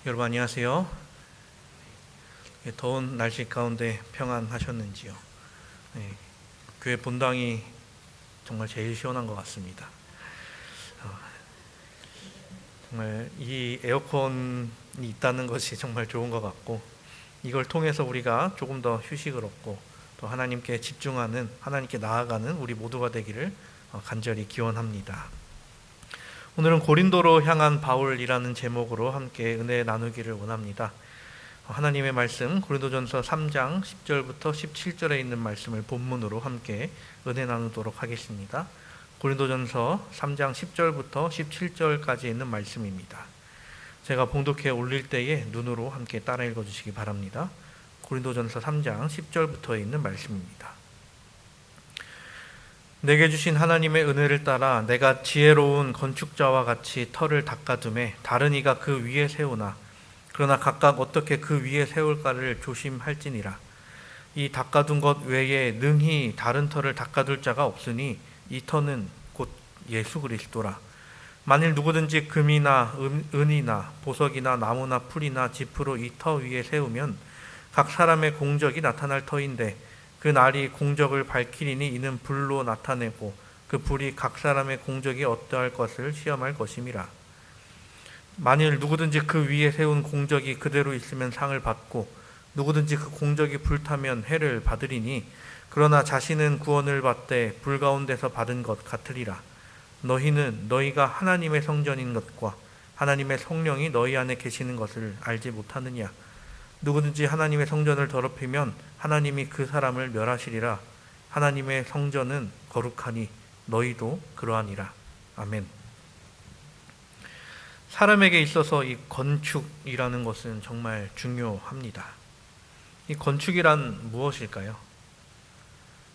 여러분 안녕하세요. 더운 날씨 가운데 평안하셨는지요? 네, 교회 본당이 정말 제일 시원한 것 같습니다. 정말 이 에어컨이 있다는 것이 정말 좋은 것 같고, 이걸 통해서 우리가 조금 더 휴식을 얻고 또 하나님께 집중하는, 하나님께 나아가는 우리 모두가 되기를 간절히 기원합니다. 오늘은 고린도로 향한 바울이라는 제목으로 함께 은혜 나누기를 원합니다. 하나님의 말씀 고린도전서 3장 10절부터 17절에 있는 말씀을 본문으로 함께 은혜 나누도록 하겠습니다. 고린도전서 3장 10절부터 17절까지 있는 말씀입니다. 제가 봉독해 올릴 때에 눈으로 함께 따라 읽어주시기 바랍니다. 고린도전서 3장 10절부터 있는 말씀입니다. 내게 주신 하나님의 은혜를 따라 내가 지혜로운 건축자와 같이 터를 닦아두매 다른 이가 그 위에 세우나 그러나 각각 어떻게 그 위에 세울까를 조심할지니라. 이 닦아둔 것 외에 능히 다른 터를 닦아둘 자가 없으니 이 터는 곧 예수 그리스도라. 만일 누구든지 금이나 은이나 보석이나 나무나 풀이나 지프로 이 터 위에 세우면 각 사람의 공적이 나타날 터인데 그 날이 공적을 밝히리니 이는 불로 나타내고 그 불이 각 사람의 공적이 어떠할 것을 시험할 것임이라. 만일 누구든지 그 위에 세운 공적이 그대로 있으면 상을 받고 누구든지 그 공적이 불타면 해를 받으리니 그러나 자신은 구원을 받되 불 가운데서 받은 것 같으리라. 너희는 너희가 하나님의 성전인 것과 하나님의 성령이 너희 안에 계시는 것을 알지 못하느냐. 누구든지 하나님의 성전을 더럽히면 하나님이 그 사람을 멸하시리라. 하나님의 성전은 거룩하니 너희도 그러하니라. 아멘. 사람에게 있어서 이 건축이라는 것은 정말 중요합니다. 이 건축이란 무엇일까요?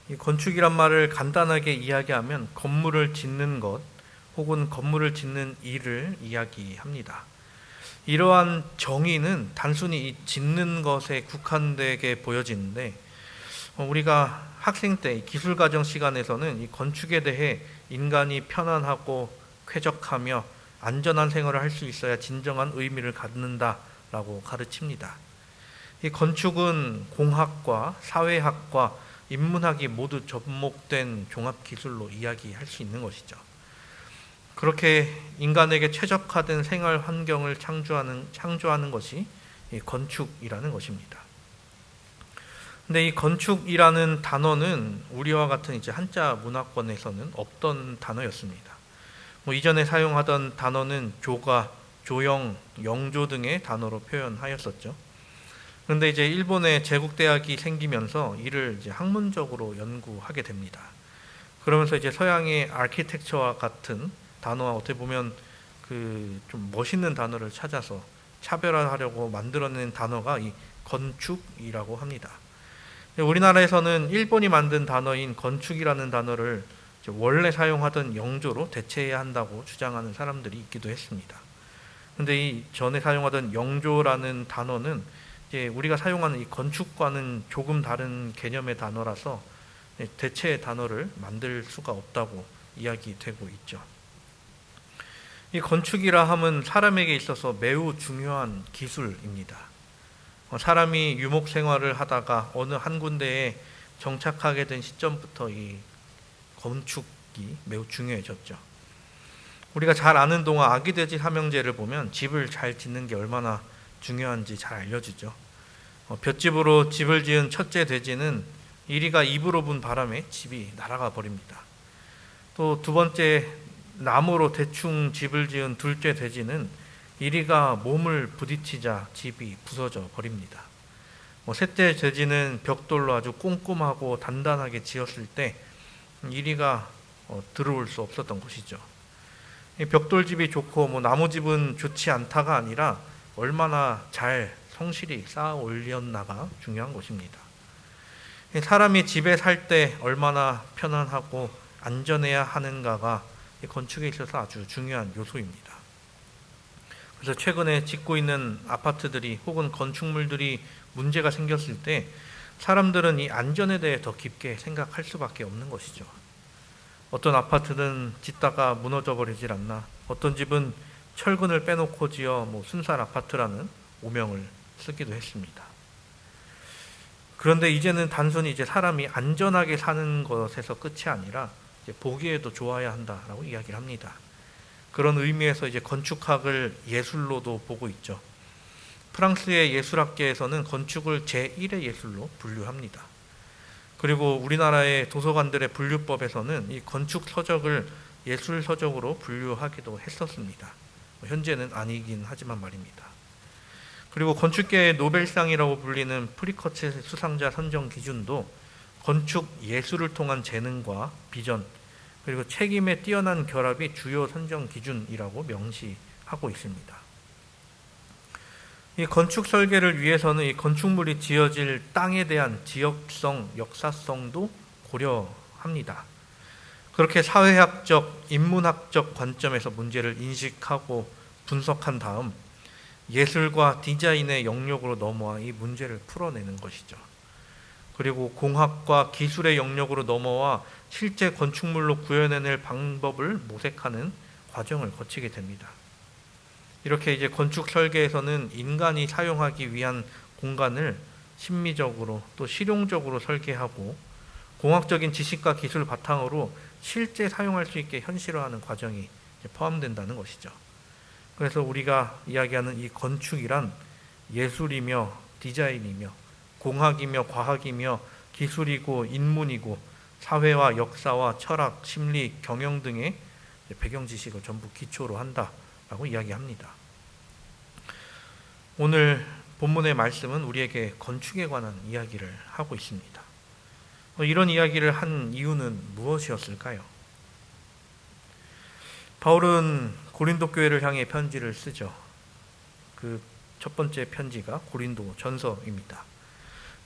이 건축이란 말을 간단하게 이야기하면 건물을 짓는 것 혹은 건물을 짓는 일을 이야기합니다. 이러한 정의는 단순히 이 짓는 것에 국한되게 보여지는데 우리가 학생 때 기술과정 시간에서는 이 건축에 대해 인간이 편안하고 쾌적하며 안전한 생활을 할 수 있어야 진정한 의미를 갖는다라고 가르칩니다. 이 건축은 공학과 사회학과 인문학이 모두 접목된 종합기술로 이야기할 수 있는 것이죠. 그렇게 인간에게 최적화된 생활 환경을 창조하는 것이 이 건축이라는 것입니다. 근데 이 건축이라는 단어는 우리와 같은 이제 한자 문화권에서는 없던 단어였습니다. 이전에 사용하던 단어는 조가, 조형, 영조 등의 단어로 표현하였었죠. 그런데 이제 일본의 제국대학이 생기면서 이를 이제 학문적으로 연구하게 됩니다. 그러면서 이제 서양의 아키텍처와 같은 단어와 어떻게 보면 그 좀 멋있는 단어를 찾아서 차별화하려고 만들어낸 단어가 이 건축이라고 합니다. 우리나라에서는 일본이 만든 단어인 건축이라는 단어를 원래 사용하던 영조로 대체해야 한다고 주장하는 사람들이 있기도 했습니다. 그런데 이 전에 사용하던 영조라는 단어는 이제 우리가 사용하는 이 건축과는 조금 다른 개념의 단어라서 대체의 단어를 만들 수가 없다고 이야기되고 있죠. 이 건축이라 함은 사람에게 있어서 매우 중요한 기술입니다. 사람이 유목 생활을 하다가 어느 한 군데에 정착하게 된 시점부터 이 건축이 매우 중요해졌죠. 우리가 잘 아는 동화 아기돼지 삼형제를 보면 집을 잘 짓는 게 얼마나 중요한지 잘 알려주죠. 볏집으로 집을 지은 첫째 돼지는 이리가 입으로 분 바람에 집이 날아가 버립니다. 또 두 번째 나무로 대충 집을 지은 둘째 돼지는 이리가 몸을 부딪히자 집이 부서져 버립니다. 셋째 돼지는 벽돌로 아주 꼼꼼하고 단단하게 지었을 때 이리가 들어올 수 없었던 것이죠. 벽돌집이 좋고 나무집은 좋지 않다가 아니라 얼마나 잘 성실히 쌓아 올렸나가 중요한 것입니다. 사람이 집에 살 때 얼마나 편안하고 안전해야 하는가가 건축에 있어서 아주 중요한 요소입니다. 그래서 최근에 짓고 있는 아파트들이 혹은 건축물들이 문제가 생겼을 때 사람들은 이 안전에 대해 더 깊게 생각할 수밖에 없는 것이죠. 어떤 아파트는 짓다가 무너져 버리질 않나, 어떤 집은 철근을 빼놓고 지어 순살 아파트라는 오명을 쓰기도 했습니다. 그런데 이제는 단순히 사람이 안전하게 사는 것에서 끝이 아니라 보기에도 좋아야 한다라고 이야기를 합니다. 그런 의미에서 건축학을 예술로도 보고 있죠. 프랑스의 예술학계에서는 건축을 제1의 예술로 분류합니다. 그리고 우리나라의 도서관들의 분류법에서는 이 건축 서적을 예술 서적으로 분류하기도 했었습니다. 현재는 아니긴 하지만 말입니다. 그리고 건축계의 노벨상이라고 불리는 프리커츠 수상자 선정 기준도 건축 예술을 통한 재능과 비전, 그리고 책임의 뛰어난 결합이 주요 선정 기준이라고 명시하고 있습니다. 이 건축 설계를 위해서는 이 건축물이 지어질 땅에 대한 지역성, 역사성도 고려합니다. 그렇게 사회학적, 인문학적 관점에서 문제를 인식하고 분석한 다음 예술과 디자인의 영역으로 넘어와 이 문제를 풀어내는 것이죠. 그리고 공학과 기술의 영역으로 넘어와 실제 건축물로 구현해낼 방법을 모색하는 과정을 거치게 됩니다. 이렇게 건축 설계에서는 인간이 사용하기 위한 공간을 심미적으로 또 실용적으로 설계하고 공학적인 지식과 기술 바탕으로 실제 사용할 수 있게 현실화하는 과정이 포함된다는 것이죠. 그래서 우리가 이야기하는 이 건축이란 예술이며 디자인이며 공학이며 과학이며 기술이고 인문이고 사회와 역사와 철학, 심리, 경영 등의 배경 지식을 전부 기초로 한다라고 이야기합니다. 오늘 본문의 말씀은 우리에게 건축에 관한 이야기를 하고 있습니다. 이런 이야기를 한 이유는 무엇이었을까요? 바울은 고린도 교회를 향해 편지를 쓰죠. 그 첫 번째 편지가 고린도 전서입니다.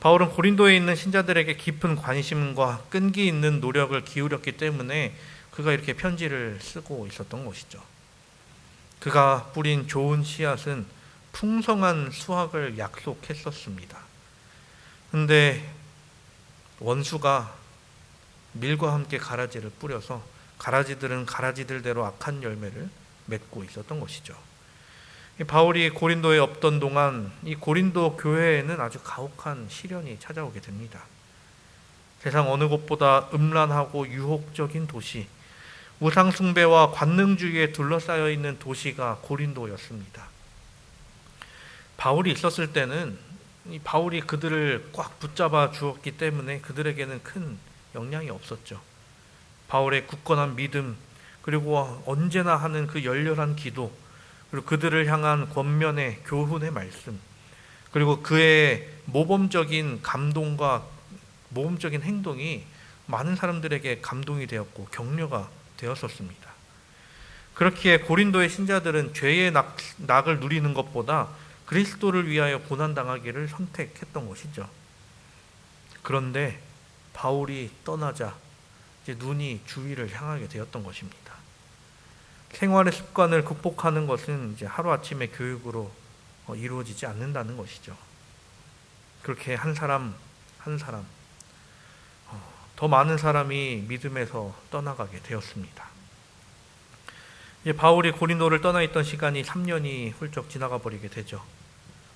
바울은 고린도에 있는 신자들에게 깊은 관심과 끈기 있는 노력을 기울였기 때문에 그가 이렇게 편지를 쓰고 있었던 것이죠. 그가 뿌린 좋은 씨앗은 풍성한 수확을 약속했었습니다. 그런데 원수가 밀과 함께 가라지를 뿌려서 가라지들은 가라지들대로 악한 열매를 맺고 있었던 것이죠. 바울이 고린도에 없던 동안 이 고린도 교회에는 아주 가혹한 시련이 찾아오게 됩니다. 세상 어느 곳보다 음란하고 유혹적인 도시, 우상숭배와 관능주의에 둘러싸여 있는 도시가 고린도였습니다. 바울이 있었을 때는 바울이 그들을 꽉 붙잡아 주었기 때문에 그들에게는 큰 영향이 없었죠. 바울의 굳건한 믿음, 그리고 언제나 하는 그 열렬한 기도, 그리고 그들을 향한 권면의 교훈의 말씀, 그리고 그의 모범적인 감동과 모범적인 행동이 많은 사람들에게 감동이 되었고 격려가 되었었습니다. 그렇기에 고린도의 신자들은 죄의 낙을 누리는 것보다 그리스도를 위하여 고난당하기를 선택했던 것이죠. 그런데 바울이 떠나자 이제 눈이 주위를 향하게 되었던 것입니다. 생활의 습관을 극복하는 것은 이제 하루아침에 교육으로 이루어지지 않는다는 것이죠. 그렇게 한 사람 한 사람 더 많은 사람이 믿음에서 떠나가게 되었습니다. 이제 바울이 고린도를 떠나 있던 시간이 3년이 훌쩍 지나가 버리게 되죠.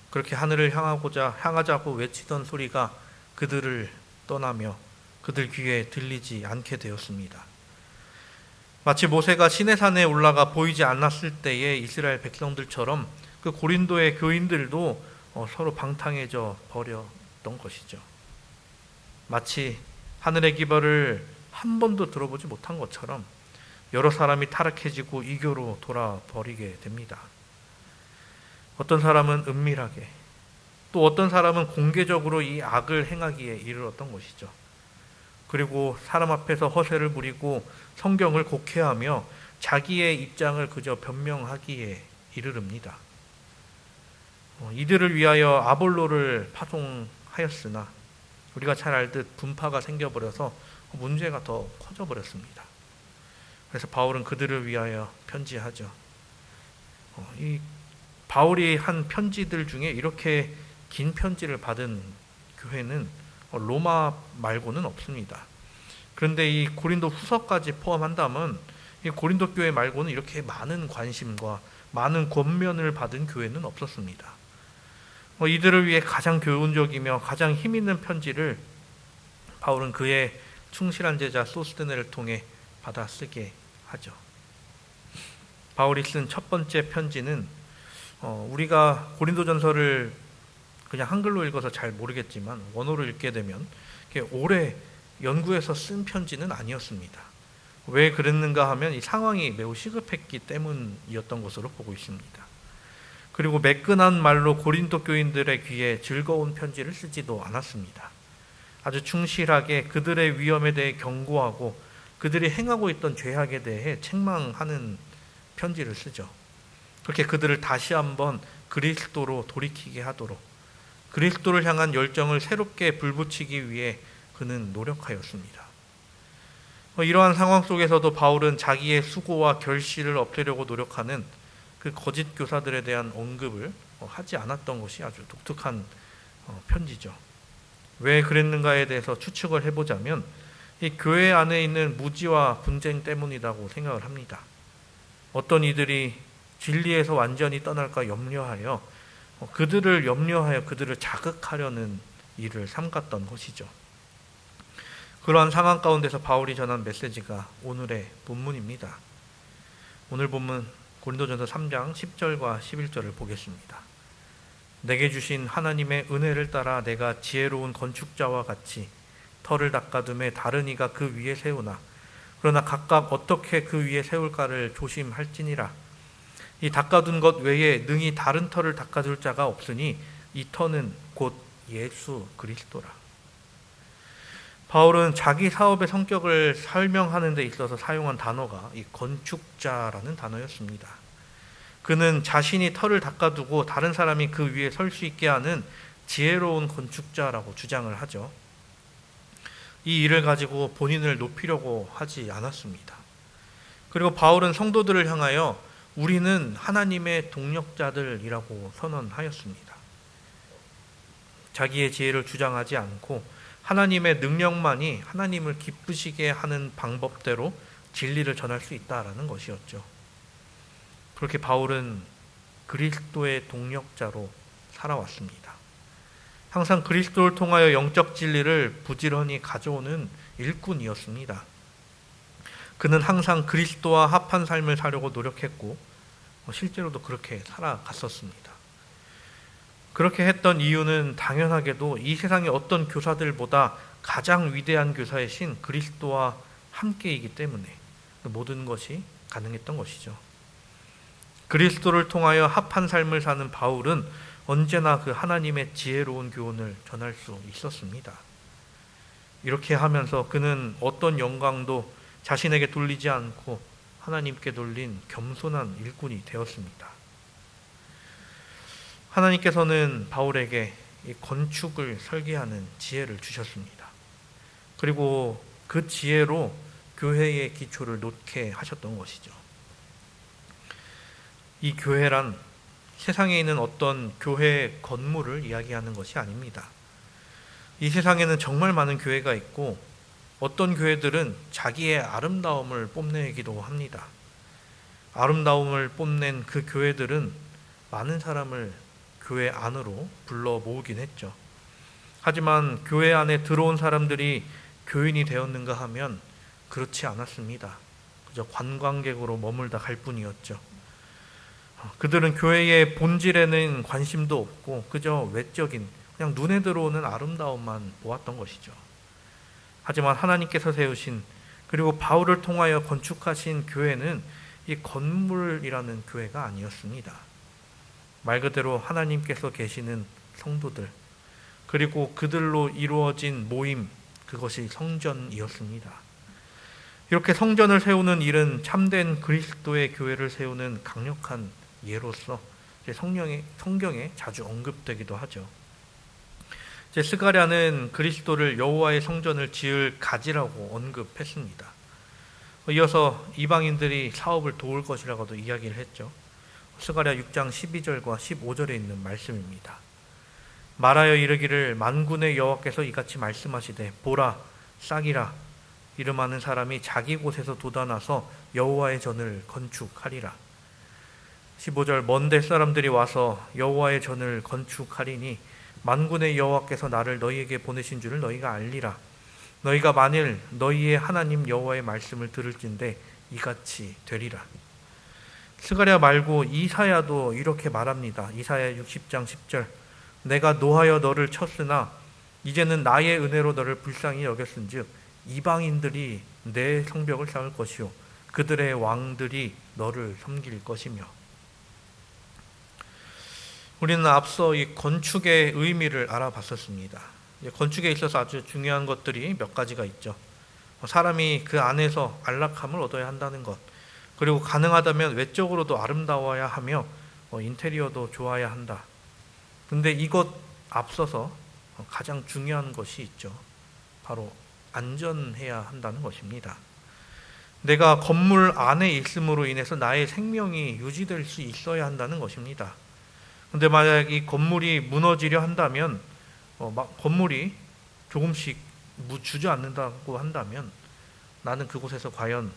그렇게 하늘을 향하자고 외치던 소리가 그들을 떠나며 그들 귀에 들리지 않게 되었습니다. 마치 모세가 시내산에 올라가 보이지 않았을 때의 이스라엘 백성들처럼 그 고린도의 교인들도 서로 방탕해져 버렸던 것이죠. 마치 하늘의 기별을 한 번도 들어보지 못한 것처럼 여러 사람이 타락해지고 이교로 돌아버리게 됩니다. 어떤 사람은 은밀하게, 또 어떤 사람은 공개적으로 이 악을 행하기에 이르렀던 것이죠. 그리고 사람 앞에서 허세를 부리고 성경을 곡해하며 자기의 입장을 그저 변명하기에 이르릅니다. 이들을 위하여 아볼로를 파송하였으나 우리가 잘 알듯 분파가 생겨버려서 문제가 더 커져버렸습니다. 그래서 바울은 그들을 위하여 편지하죠. 이 바울이 한 편지들 중에 이렇게 긴 편지를 받은 교회는 로마 말고는 없습니다. 그런데 이 고린도 후서까지 포함한다면 이 고린도 교회 말고는 이렇게 많은 관심과 많은 권면을 받은 교회는 없었습니다. 이들을 위해 가장 교훈적이며 가장 힘 있는 편지를 바울은 그의 충실한 제자 소스테네를 통해 받아 쓰게 하죠. 바울이 쓴 첫 번째 편지는 우리가 고린도전서를 그냥 한글로 읽어서 잘 모르겠지만 원어로 읽게 되면 오래 연구해서 쓴 편지는 아니었습니다. 왜 그랬는가 하면 이 상황이 매우 시급했기 때문이었던 것으로 보고 있습니다. 그리고 매끈한 말로 고린도 교인들의 귀에 즐거운 편지를 쓰지도 않았습니다. 아주 충실하게 그들의 위험에 대해 경고하고 그들이 행하고 있던 죄악에 대해 책망하는 편지를 쓰죠. 그렇게 그들을 다시 한번 그리스도로 돌이키게 하도록 그리스도를 향한 열정을 새롭게 불붙이기 위해 그는 노력하였습니다. 이러한 상황 속에서도 바울은 자기의 수고와 결실을 없애려고 노력하는 그 거짓 교사들에 대한 언급을 하지 않았던 것이 아주 독특한 편지죠. 왜 그랬는가에 대해서 추측을 해보자면 이 교회 안에 있는 무지와 분쟁 때문이라고 생각을 합니다. 어떤 이들이 진리에서 완전히 떠날까 염려하여 그들을 자극하려는 일을 삼갔던 것이죠. 그러한 상황 가운데서 바울이 전한 메시지가 오늘의 본문입니다. 오늘 본문 고린도전서 3장 10절과 11절을 보겠습니다. 내게 주신 하나님의 은혜를 따라 내가 지혜로운 건축자와 같이 터를 닦아둠에 다른 이가 그 위에 세우나 그러나 각각 어떻게 그 위에 세울까를 조심할지니라. 이 닦아둔 것 외에 능히 다른 터를 닦아줄 자가 없으니 이 터는 곧 예수 그리스도라. 바울은 자기 사업의 성격을 설명하는 데 있어서 사용한 단어가 이 건축자라는 단어였습니다. 그는 자신이 터를 닦아두고 다른 사람이 그 위에 설 수 있게 하는 지혜로운 건축자라고 주장을 하죠. 이 일을 가지고 본인을 높이려고 하지 않았습니다. 그리고 바울은 성도들을 향하여 우리는 하나님의 동력자들이라고 선언하였습니다. 자기의 지혜를 주장하지 않고 하나님의 능력만이 하나님을 기쁘시게 하는 방법대로 진리를 전할 수 있다라는 것이었죠. 그렇게 바울은 그리스도의 동력자로 살아왔습니다. 항상 그리스도를 통하여 영적 진리를 부지런히 가져오는 일꾼이었습니다. 그는 항상 그리스도와 합한 삶을 사려고 노력했고 실제로도 그렇게 살아갔었습니다. 그렇게 했던 이유는 당연하게도 이 세상의 어떤 교사들보다 가장 위대한 교사이신 그리스도와 함께이기 때문에 모든 것이 가능했던 것이죠. 그리스도를 통하여 합한 삶을 사는 바울은 언제나 그 하나님의 지혜로운 교훈을 전할 수 있었습니다. 이렇게 하면서 그는 어떤 영광도 자신에게 돌리지 않고 하나님께 돌린 겸손한 일꾼이 되었습니다. 하나님께서는 바울에게 이 건축을 설계하는 지혜를 주셨습니다. 그리고 그 지혜로 교회의 기초를 놓게 하셨던 것이죠. 이 교회란 세상에 있는 어떤 교회 건물을 이야기하는 것이 아닙니다. 이 세상에는 정말 많은 교회가 있고 어떤 교회들은 자기의 아름다움을 뽐내기도 합니다. 아름다움을 뽐낸 그 교회들은 많은 사람을 교회 안으로 불러 모으긴 했죠. 하지만 교회 안에 들어온 사람들이 교인이 되었는가 하면 그렇지 않았습니다. 그저 관광객으로 머물다 갈 뿐이었죠. 그들은 교회의 본질에는 관심도 없고 그저 외적인 그냥 눈에 들어오는 아름다움만 보았던 것이죠. 하지만 하나님께서 세우신 그리고 바울을 통하여 건축하신 교회는 이 건물이라는 교회가 아니었습니다. 말 그대로 하나님께서 계시는 성도들 그리고 그들로 이루어진 모임 그것이 성전이었습니다. 이렇게 성전을 세우는 일은 참된 그리스도의 교회를 세우는 강력한 예로서 성경에 자주 언급되기도 하죠. 스가랴는 그리스도를 여호와의 성전을 지을 가지라고 언급했습니다. 이어서 이방인들이 사업을 도울 것이라고도 이야기를 했죠. 스가랴 6장 12절과 15절에 있는 말씀입니다. 말하여 이르기를 만군의 여호와께서 이같이 말씀하시되 보라 싹이라 이름하는 사람이 자기 곳에서 돋아나서 여호와의 전을 건축하리라. 15절 먼 데 사람들이 와서 여호와의 전을 건축하리니 만군의 여호와께서 나를 너희에게 보내신 줄을 너희가 알리라. 너희가 만일 너희의 하나님 여호와의 말씀을 들을진대 이같이 되리라. 스가랴 말고 이사야도 이렇게 말합니다. 이사야 60장 10절 내가 노하여 너를 쳤으나 이제는 나의 은혜로 너를 불쌍히 여겼은즉 이방인들이 내 성벽을 쌓을 것이요 그들의 왕들이 너를 섬길 것이며. 우리는 앞서 이 건축의 의미를 알아봤었습니다. 건축에 있어서 아주 중요한 것들이 몇 가지가 있죠. 사람이 그 안에서 안락함을 얻어야 한다는 것, 그리고 가능하다면 외적으로도 아름다워야 하며 인테리어도 좋아야 한다. 근데 이것 앞서서 가장 중요한 것이 있죠. 바로 안전해야 한다는 것입니다. 내가 건물 안에 있음으로 인해서 나의 생명이 유지될 수 있어야 한다는 것입니다. 근데 만약 이 건물이 무너지려 한다면 건물이 조금씩 주저앉는다고 한다면 나는 그곳에서 과연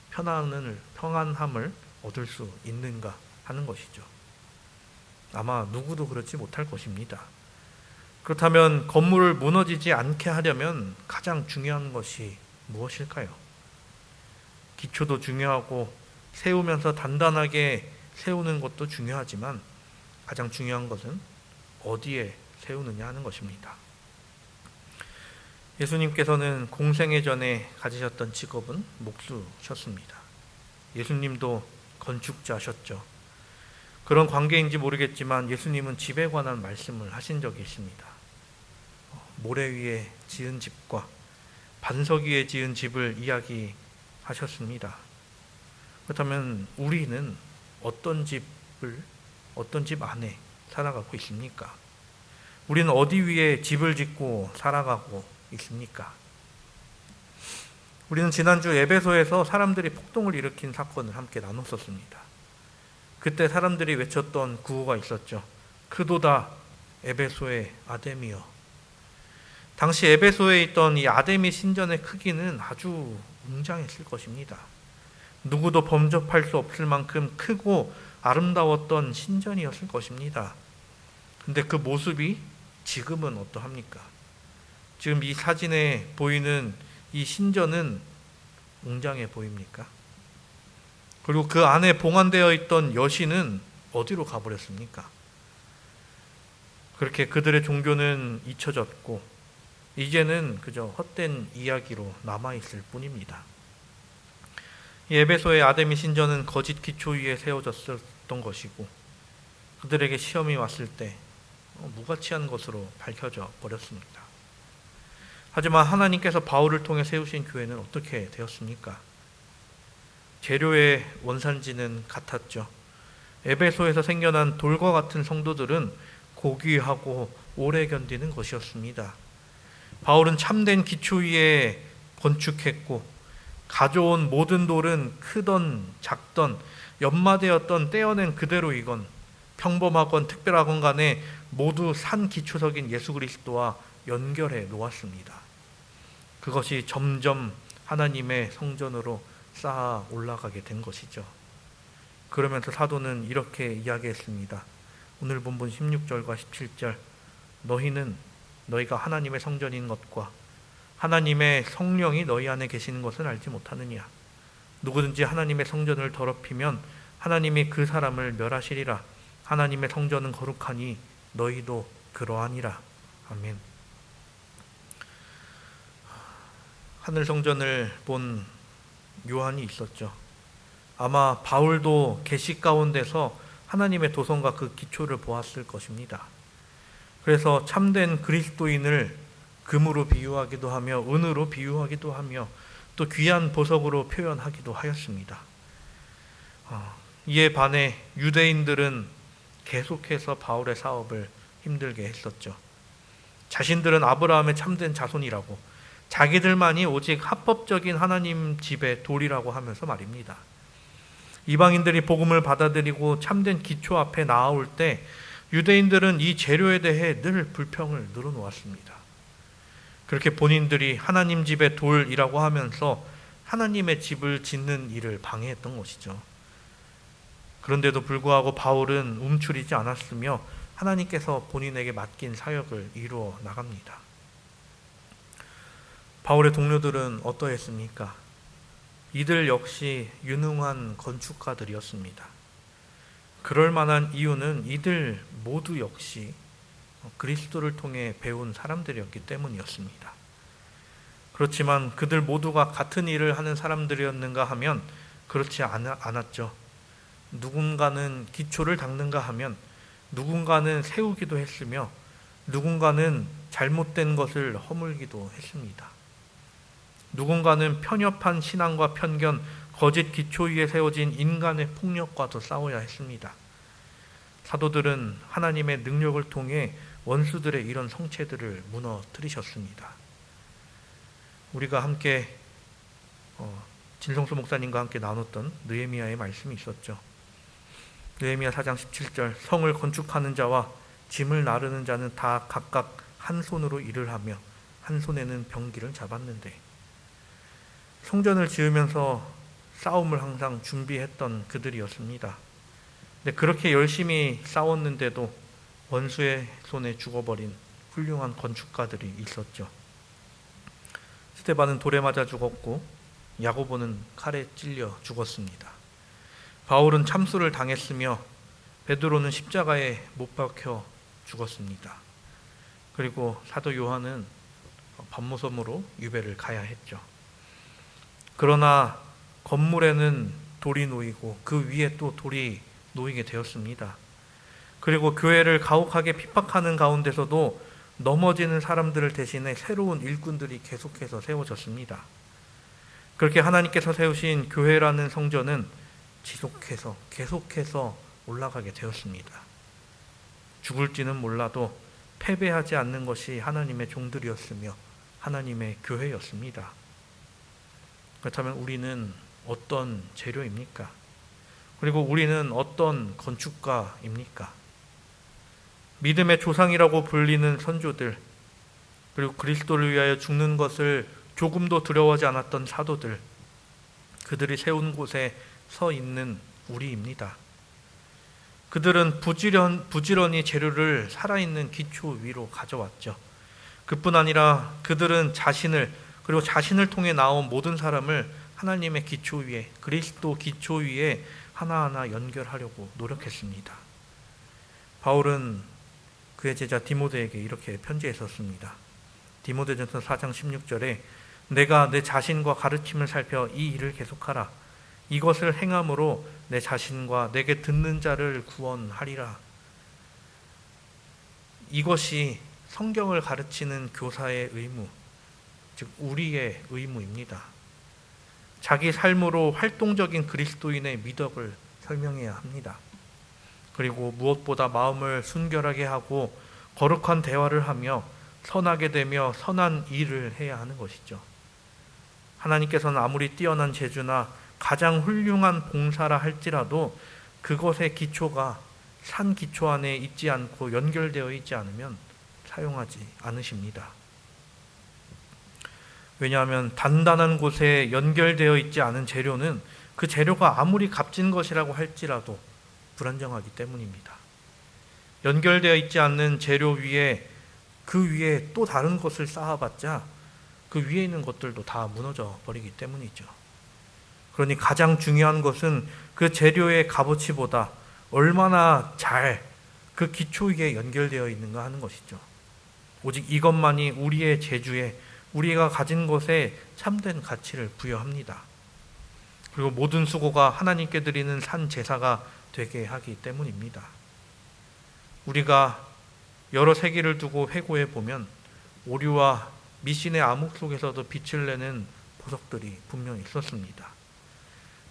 평안함을 얻을 수 있는가 하는 것이죠. 아마 누구도 그렇지 못할 것입니다. 그렇다면 건물을 무너지지 않게 하려면 가장 중요한 것이 무엇일까요? 기초도 중요하고 세우면서 단단하게 세우는 것도 중요하지만 가장 중요한 것은 어디에 세우느냐 하는 것입니다. 예수님께서는 공생애 전에 가지셨던 직업은 목수셨습니다. 예수님도 건축자셨죠. 그런 관계인지 모르겠지만 예수님은 집에 관한 말씀을 하신 적이 있습니다. 모래 위에 지은 집과 반석 위에 지은 집을 이야기하셨습니다. 그렇다면 우리는 어떤 집 안에 살아가고 있습니까? 우리는 어디 위에 집을 짓고 살아가고 있습니까? 우리는 지난주 에베소에서 사람들이 폭동을 일으킨 사건을 함께 나눴었습니다. 그때 사람들이 외쳤던 구호가 있었죠. 크도다 에베소의 아데미여. 당시 에베소에 있던 이 아데미 신전의 크기는 아주 웅장했을 것입니다. 누구도 범접할 수 없을 만큼 크고 아름다웠던 신전이었을 것입니다. 근데 그 모습이 지금은 어떠합니까? 지금 이 사진에 보이는 이 신전은 웅장해 보입니까? 그리고 그 안에 봉안되어 있던 여신은 어디로 가버렸습니까? 그렇게 그들의 종교는 잊혀졌고 이제는 그저 헛된 이야기로 남아있을 뿐입니다. 이 에베소의 아데미 신전은 거짓 기초 위에 세워졌던 것이고 그들에게 시험이 왔을 때 무가치한 것으로 밝혀져 버렸습니다. 하지만 하나님께서 바울을 통해 세우신 교회는 어떻게 되었습니까? 재료의 원산지는 같았죠. 에베소에서 생겨난 돌과 같은 성도들은 고귀하고 오래 견디는 것이었습니다. 바울은 참된 기초 위에 건축했고 가져온 모든 돌은 크던 작던 연마되었던 떼어낸 그대로이건 평범하건 특별하건 간에 모두 산 기초석인 예수 그리스도와 연결해 놓았습니다. 그것이 점점 하나님의 성전으로 쌓아 올라가게 된 것이죠. 그러면서 사도는 이렇게 이야기했습니다. 오늘 본문 16절과 17절 너희가 하나님의 성전인 것과 하나님의 성령이 너희 안에 계시는 것을 알지 못하느냐. 누구든지 하나님의 성전을 더럽히면 하나님이 그 사람을 멸하시리라. 하나님의 성전은 거룩하니 너희도 그러하니라. 아멘. 하늘 성전을 본 요한이 있었죠. 아마 바울도 계시 가운데서 하나님의 도성과 그 기초를 보았을 것입니다. 그래서 참된 그리스도인을 금으로 비유하기도 하며 은으로 비유하기도 하며 또 귀한 보석으로 표현하기도 하였습니다. 이에 반해 유대인들은 계속해서 바울의 사업을 힘들게 했었죠. 자신들은 아브라함의 참된 자손이라고 자기들만이 오직 합법적인 하나님 집의 돌이라고 하면서 말입니다. 이방인들이 복음을 받아들이고 참된 기초 앞에 나아올 때 유대인들은 이 재료에 대해 늘 불평을 늘어놓았습니다. 그렇게 본인들이 하나님 집의 돌이라고 하면서 하나님의 집을 짓는 일을 방해했던 것이죠. 그런데도 불구하고 바울은 움츠리지 않았으며 하나님께서 본인에게 맡긴 사역을 이루어 나갑니다. 바울의 동료들은 어떠했습니까? 이들 역시 유능한 건축가들이었습니다. 그럴 만한 이유는 이들 모두 역시 그리스도를 통해 배운 사람들이었기 때문이었습니다. 그렇지만 그들 모두가 같은 일을 하는 사람들이었는가 하면 그렇지 않았죠. 누군가는 기초를 닦는가 하면 누군가는 세우기도 했으며 누군가는 잘못된 것을 허물기도 했습니다. 누군가는 편협한 신앙과 편견, 거짓 기초 위에 세워진 인간의 폭력과도 싸워야 했습니다. 사도들은 하나님의 능력을 통해 원수들의 이런 성체들을 무너뜨리셨습니다. 우리가 함께 진성수 목사님과 함께 나눴던 느헤미야의 말씀이 있었죠. 느헤미야 4장 17절, 성을 건축하는 자와 짐을 나르는 자는 다 각각 한 손으로 일을 하며 한 손에는 병기를 잡았는데, 성전을 지으면서 싸움을 항상 준비했던 그들이었습니다. 근데 그렇게 열심히 싸웠는데도 원수의 손에 죽어버린 훌륭한 건축가들이 있었죠. 스데반은 돌에 맞아 죽었고 야고보는 칼에 찔려 죽었습니다. 바울은 참수를 당했으며 베드로는 십자가에 못 박혀 죽었습니다. 그리고 사도 요한은 밤모섬으로 유배를 가야 했죠. 그러나 건물에는 돌이 놓이고 그 위에 또 돌이 놓이게 되었습니다. 그리고 교회를 가혹하게 핍박하는 가운데서도 넘어지는 사람들을 대신해 새로운 일꾼들이 계속해서 세워졌습니다. 그렇게 하나님께서 세우신 교회라는 성전은 계속해서 올라가게 되었습니다. 죽을지는 몰라도 패배하지 않는 것이 하나님의 종들이었으며 하나님의 교회였습니다. 그렇다면 우리는 어떤 재료입니까? 그리고 우리는 어떤 건축가입니까? 믿음의 조상이라고 불리는 선조들, 그리고 그리스도를 위하여 죽는 것을 조금도 두려워하지 않았던 사도들, 그들이 세운 곳에 서 있는 우리입니다. 그들은 부지런히 재료를 살아있는 기초 위로 가져왔죠. 그뿐 아니라 그들은 그리고 자신을 통해 나온 모든 사람을 하나님의 기초 위에, 그리스도 기초 위에 하나하나 연결하려고 노력했습니다. 바울은 그의 제자 디모데에게 이렇게 편지했었습니다. 디모데전서 4장 16절에 내가 내 자신과 가르침을 살펴 이 일을 계속하라. 이것을 행함으로 내 자신과 내게 듣는 자를 구원하리라. 이것이 성경을 가르치는 교사의 의무, 즉 우리의 의무입니다. 자기 삶으로 활동적인 그리스도인의 미덕을 설명해야 합니다. 그리고 무엇보다 마음을 순결하게 하고 거룩한 대화를 하며 선하게 되며 선한 일을 해야 하는 것이죠. 하나님께서는 아무리 뛰어난 재주나 가장 훌륭한 봉사라 할지라도 그것의 기초가 산 기초 안에 있지 않고 연결되어 있지 않으면 사용하지 않으십니다. 왜냐하면 단단한 곳에 연결되어 있지 않은 재료는 그 재료가 아무리 값진 것이라고 할지라도 불안정하기 때문입니다. 연결되어 있지 않는 재료 위에 그 위에 또 다른 것을 쌓아봤자 그 위에 있는 것들도 다 무너져 버리기 때문이죠. 그러니 가장 중요한 것은 그 재료의 값어치보다 얼마나 잘 그 기초 위에 연결되어 있는가 하는 것이죠. 오직 이것만이 우리의 재주에, 우리가 가진 것에 참된 가치를 부여합니다. 그리고 모든 수고가 하나님께 드리는 산 제사가 되게 하기 때문입니다. 우리가 여러 세기를 두고 회고해 보면 오류와 미신의 암흑 속에서도 빛을 내는 보석들이 분명히 있었습니다.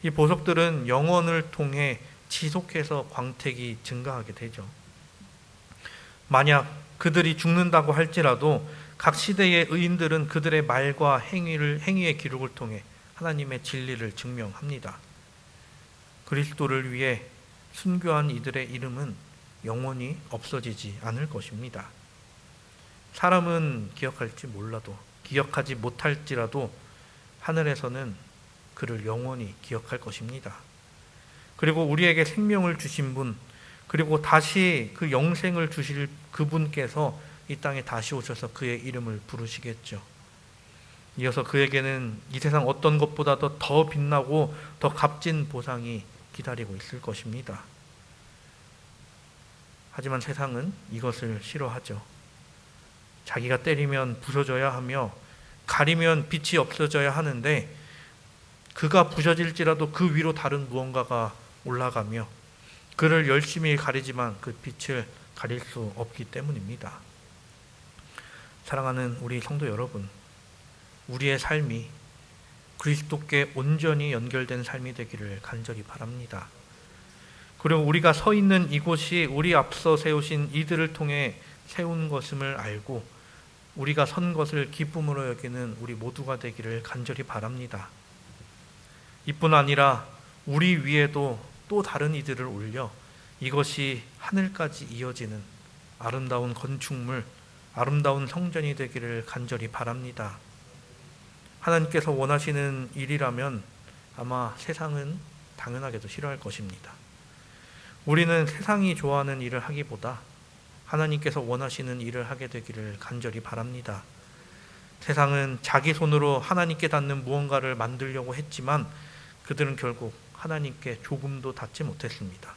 이 보석들은 영원을 통해 지속해서 광택이 증가하게 되죠. 만약 그들이 죽는다고 할지라도 각 시대의 의인들은 그들의 말과 행위의 기록을 통해 하나님의 진리를 증명합니다. 그리스도를 위해 순교한 이들의 이름은 영원히 없어지지 않을 것입니다. 사람은 기억할지 몰라도 기억하지 못할지라도 하늘에서는 그를 영원히 기억할 것입니다. 그리고 우리에게 생명을 주신 분, 그리고 다시 그 영생을 주실 그분께서 이 땅에 다시 오셔서 그의 이름을 부르시겠죠. 이어서 그에게는 이 세상 어떤 것보다도 더 빛나고 더 값진 보상이 기다리고 있을 것입니다. 하지만 세상은 이것을 싫어하죠. 자기가 때리면 부서져야 하며 가리면 빛이 없어져야 하는데 그가 부서질지라도 그 위로 다른 무언가가 올라가며 그를 열심히 가리지만 그 빛을 가릴 수 없기 때문입니다. 사랑하는 우리 성도 여러분, 우리의 삶이 그리스도께 온전히 연결된 삶이 되기를 간절히 바랍니다. 그리고 우리가 서 있는 이곳이 우리 앞서 세우신 이들을 통해 세운 것임을 알고 우리가 선 것을 기쁨으로 여기는 우리 모두가 되기를 간절히 바랍니다. 이뿐 아니라 우리 위에도 또 다른 이들을 올려 이것이 하늘까지 이어지는 아름다운 건축물, 아름다운 성전이 되기를 간절히 바랍니다. 하나님께서 원하시는 일이라면 아마 세상은 당연하게도 싫어할 것입니다. 우리는 세상이 좋아하는 일을 하기보다 하나님께서 원하시는 일을 하게 되기를 간절히 바랍니다. 세상은 자기 손으로 하나님께 닿는 무언가를 만들려고 했지만 그들은 결국 하나님께 조금도 닿지 못했습니다.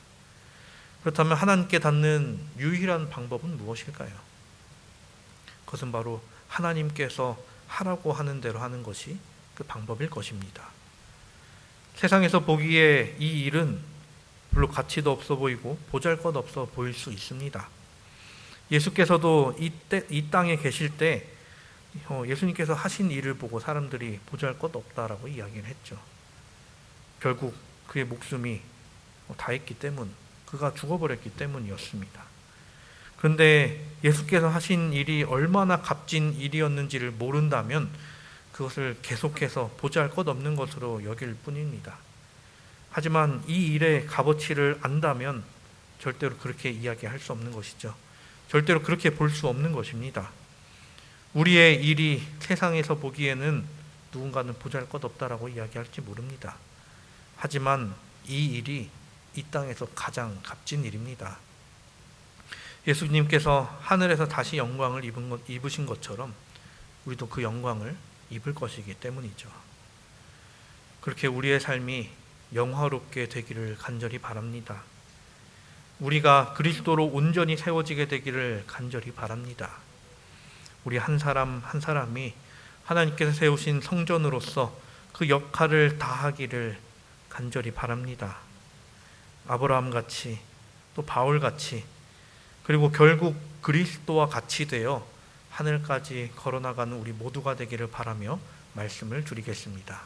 그렇다면 하나님께 닿는 유일한 방법은 무엇일까요? 그것은 바로 하나님께서 하라고 하는 대로 하는 것이 그 방법일 것입니다. 세상에서 보기에 이 일은 별로 가치도 없어 보이고 보잘것없어 보일 수 있습니다. 예수께서도 이 땅에 계실 때 예수님께서 하신 일을 보고 사람들이 보잘것없다라고 이야기를 했죠. 결국 그의 목숨이 다했기 때문, 그가 죽어버렸기 때문이었습니다. 그런데 예수께서 하신 일이 얼마나 값진 일이었는지를 모른다면 그것을 계속해서 보잘것없는 것으로 여길 뿐입니다. 하지만 이 일의 값어치를 안다면 절대로 그렇게 이야기할 수 없는 것이죠. 절대로 그렇게 볼 수 없는 것입니다. 우리의 일이 세상에서 보기에는 누군가는 보잘것없다라고 이야기할지 모릅니다. 하지만 이 일이 이 땅에서 가장 값진 일입니다. 예수님께서 하늘에서 다시 영광을 입으신 것처럼 우리도 그 영광을 입을 것이기 때문이죠. 그렇게 우리의 삶이 영화롭게 되기를 간절히 바랍니다. 우리가 그리스도로 온전히 세워지게 되기를 간절히 바랍니다. 우리 한 사람 한 사람이 하나님께서 세우신 성전으로서 그 역할을 다하기를 간절히 바랍니다. 아브라함같이 또 바울같이 그리고 결국 그리스도와 같이 되어 하늘까지 걸어나가는 우리 모두가 되기를 바라며 말씀을 드리겠습니다.